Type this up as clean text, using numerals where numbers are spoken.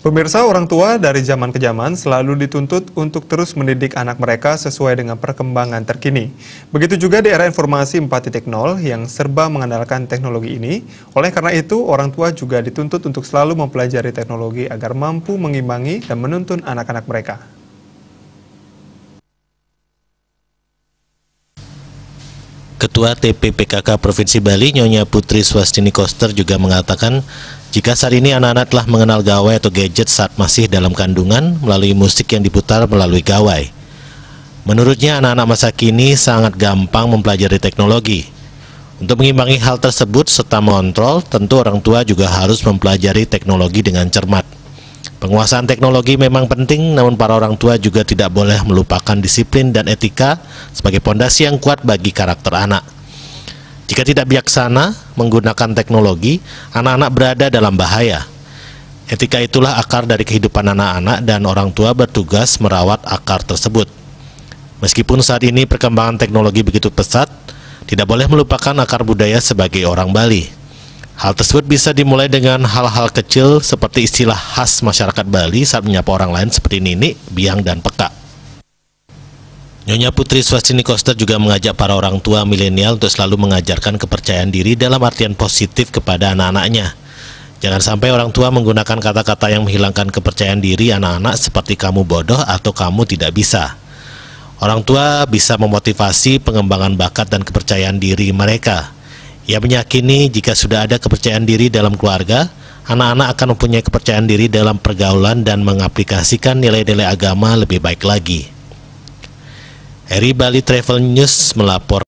Pemirsa, orang tua dari zaman ke zaman selalu dituntut untuk terus mendidik anak mereka sesuai dengan perkembangan terkini. Begitu juga di era informasi 4.0 yang serba mengandalkan teknologi ini. Oleh karena itu, orang tua juga dituntut untuk selalu mempelajari teknologi agar mampu mengimbangi dan menuntun anak-anak mereka. Ketua TPPKK Provinsi Bali, Nyonya Putri Swastini Koster juga mengatakan, jika saat ini anak-anak telah mengenal gawai atau gadget saat masih dalam kandungan melalui musik yang diputar melalui gawai. Menurutnya, anak-anak masa kini sangat gampang mempelajari teknologi. Untuk mengimbangi hal tersebut serta mengontrol, tentu orang tua juga harus mempelajari teknologi dengan cermat. Penguasaan teknologi memang penting, namun para orang tua juga tidak boleh melupakan disiplin dan etika sebagai pondasi yang kuat bagi karakter anak. Jika tidak bijaksana menggunakan teknologi, anak-anak berada dalam bahaya. Etika itulah akar dari kehidupan anak-anak dan orang tua bertugas merawat akar tersebut. Meskipun saat ini perkembangan teknologi begitu pesat, tidak boleh melupakan akar budaya sebagai orang Bali. Hal tersebut bisa dimulai dengan hal-hal kecil seperti istilah khas masyarakat Bali saat menyapa orang lain seperti nini, biang, dan peka. Nyonya Putri Swastini Koster juga mengajak para orang tua milenial untuk selalu mengajarkan kepercayaan diri dalam artian positif kepada anak-anaknya. Jangan sampai orang tua menggunakan kata-kata yang menghilangkan kepercayaan diri anak-anak seperti kamu bodoh atau kamu tidak bisa. Orang tua bisa memotivasi pengembangan bakat dan kepercayaan diri mereka. Ia meyakini jika sudah ada kepercayaan diri dalam keluarga, anak-anak akan mempunyai kepercayaan diri dalam pergaulan dan mengaplikasikan nilai-nilai agama lebih baik lagi. Eri Bali Travel News melapor.